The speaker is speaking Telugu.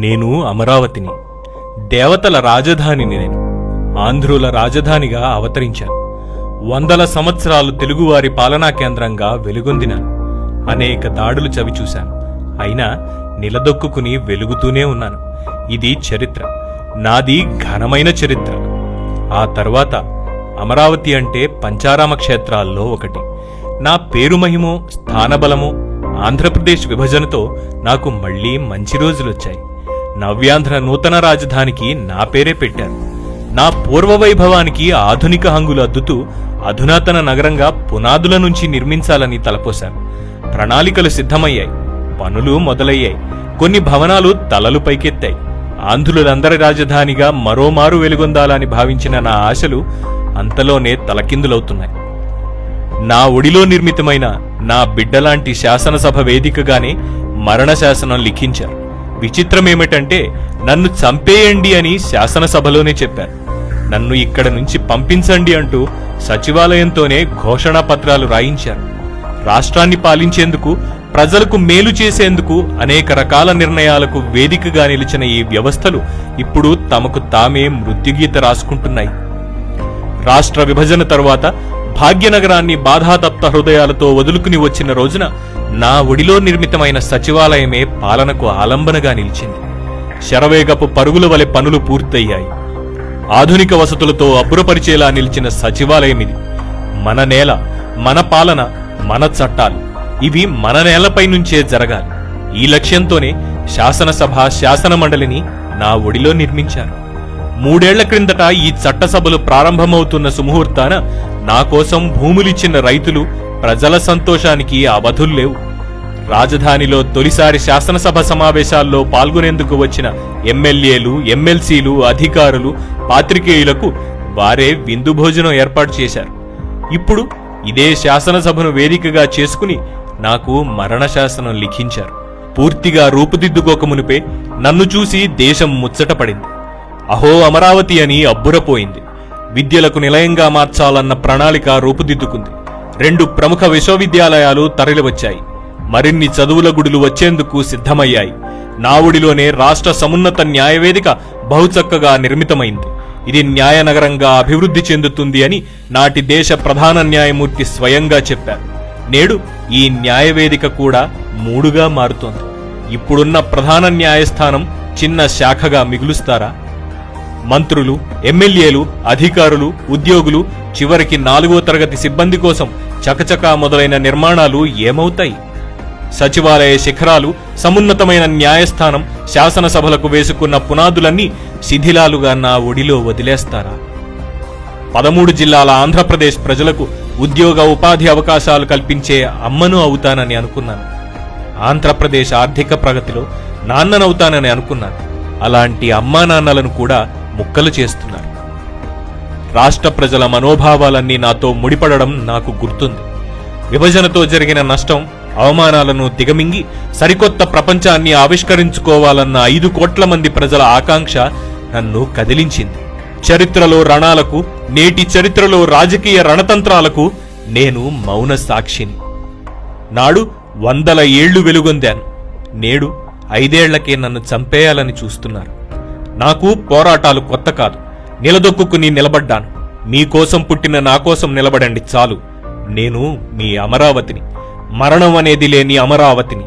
నేను అమరావతిని. దేవతల రాజధానిని నేను. ఆంధ్రుల రాజధానిగా అవతరించాను. 100 సంవత్సరాలు తెలుగువారి పాలనా కేంద్రంగా వెలుగొందినాను. అనేక దాడులు చవిచూశాను. అయినా నిలదొక్కుని వెలుగుతూనే ఉన్నాను. ఇది చరిత్ర. నాది ఘనమైన చరిత్ర. ఆ తర్వాత అమరావతి అంటే పంచారామ క్షేత్రాల్లో ఒకటి. నా పేరు మహిమో స్థానబలమో ఆంధ్రప్రదేశ్ విభజనతో నాకు మళ్లీ మంచి రోజులొచ్చాయి. నవ్యాంధ్ర నూతన రాజధానికి నా పేరే పెట్టారు. నా పూర్వవైభవానికి ఆధునిక హంగులు అద్దుతూ అధునాతన నగరంగా పునాదుల నుంచి నిర్మించాలని తలపోశాను. ప్రణాళికలు సిద్ధమయ్యాయి. పనులు మొదలయ్యాయి. కొన్ని భవనాలు తలలు పైకెత్తాయి. ఆంధ్రులందరి రాజధానిగా మరోమారు వెలుగొందాలని భావించిన నా ఆశలు అంతలోనే తలకిందులవుతున్నాయి. నా ఒడిలో నిర్మితమైన నా బిడ్డలాంటి శాసనసభ వేదికగానే మరణ శాసనం లిఖించారు. విచిత్రమేమిటంటే నన్ను చంపేయండి అని శాసనసభలోనే చెప్పారు. నన్ను ఇక్కడ నుంచి పంపించండి అంటూ సచివాలయంతోనే ఘోషణా పత్రాలు రాయించారు. రాష్ట్రాన్ని పాలించేందుకు, ప్రజలకు మేలు చేసేందుకు అనేక రకాల నిర్ణయాలకు వేదికగా నిలిచిన ఈ వ్యవస్థలు ఇప్పుడు తమకు తామే మృత్యుగీత రాసుకుంటున్నాయి. రాష్ట్ర విభజన తరువాత భాగ్యనగరాన్ని బాధాతప్త హృదయాలతో వదులుకుని వచ్చిన రోజున నా ఒడిలో నిర్మితమైన సచివాలయమే పాలనకు ఆలంబనగా నిలిచింది. శరవేగపు పరుగుల వలె పనులు పూర్తయ్యాయి. ఆధునిక వసతులతో అబ్బురపరిచేలా నిలిచిన సచివాలయమిది. మన నేల, మన పాలన, మన చట్టాలు ఇవి మన నేలపై నుంచే జరగాలి. ఈ లక్ష్యంతోనే శాసనసభ, శాసనమండలిని నా ఒడిలో నిర్మించారు. 3 ఏళ్ల క్రిందట ఈ చట్టసభలు ప్రారంభమవుతున్న సుముహూర్తాన నా కోసం భూములిచ్చిన రైతులు, ప్రజల సంతోషానికి అవధుల్లేవు. రాజధానిలో తొలిసారి శాసనసభ సమావేశాల్లో పాల్గొనేందుకు వచ్చిన ఎమ్మెల్యేలు, ఎమ్మెల్సీలు, అధికారులు, పాత్రికేయులకు వారే విందు భోజనం ఏర్పాటు చేశారు. ఇప్పుడు ఇదే శాసనసభను వేదికగా చేసుకుని నాకు మరణ శాసనం లిఖించారు. పూర్తిగా రూపుదిద్దుకోకమునిపే నన్ను చూసి దేశం ముచ్చటపడింది. అహో అమరావతి అని అబ్బురపోయింది. విద్యలకు నిలయంగా మార్చాలన్న ప్రణాళిక రూపుదిద్దుకుంది. 2 ప్రముఖ విశ్వవిద్యాలయాలు తరలివచ్చాయి. మరిన్ని చదువుల గుడులు వచ్చేందుకు సిద్ధమయ్యాయి. నా ఒడిలోనే రాష్ట్ర సమున్నత న్యాయవేదిక బహుచక్కగా నిర్మితమైంది. ఇది న్యాయనగరంగా అభివృద్ధి చెందుతుంది అని నాటి దేశ ప్రధాన న్యాయమూర్తి స్వయంగా చెప్పారు. నేడు ఈ న్యాయవేదిక కూడా 3గా మారుతోంది. ఇప్పుడున్న ప్రధాన న్యాయస్థానం చిన్న శాఖగా మిగులుస్తారా? మంత్రులు, ఎమ్మెల్యేలు, అధికారులు, ఉద్యోగులు, చివరికి 4వ తరగతి సిబ్బంది కోసం చకచకా మొదలైన నిర్మాణాలు ఏమవుతాయి? సచివాలయ శిఖరాలు, సమున్నతమైన న్యాయస్థానం, శాసనసభలకు వేసుకున్న పునాదులన్నీ శిథిలాలుగా నా ఒడిలో వదిలేస్తారా? 13 జిల్లాల ఆంధ్రప్రదేశ్ ప్రజలకు ఉద్యోగ, ఉపాధి అవకాశాలు కల్పించే అమ్మను అవుతానని అనుకున్నాను. ఆంధ్రప్రదేశ్ ఆర్థిక ప్రగతిలో నాన్ననవుతానని అనుకున్నాను. అలాంటి అమ్మా నాన్నలను కూడా ముక్కలు చేస్తున్నారు. రాష్ట్ర ప్రజల మనోభావాలన్నీ నాతో ముడిపడడం నాకు గుర్తుంది. విభజనతో జరిగిన నష్టం, అవమానాలను దిగమింగి సరికొత్త ప్రపంచాన్ని ఆవిష్కరించుకోవాలన్న 5 కోట్ల మంది ప్రజల ఆకాంక్ష నన్ను కదిలించింది. చరిత్రలో రణాలకు, నేటి చరిత్రలో రాజకీయ రణతంత్రాలకు నేను మౌన సాక్షిని. నాడు 100 ఏళ్లు వెలుగొందాను. నేడు 5 ఏళ్లకే నన్ను చంపేయాలని చూస్తున్నారు. నాకు పోరాటాలు కొత్త కాదు. నిలదొక్కుని నిలబడ్డాను. మీకోసం పుట్టిన నా కోసం నిలబడండి చాలు. నేను మీ అమరావతిని, మరణం అనేది లేని అమరావతిని.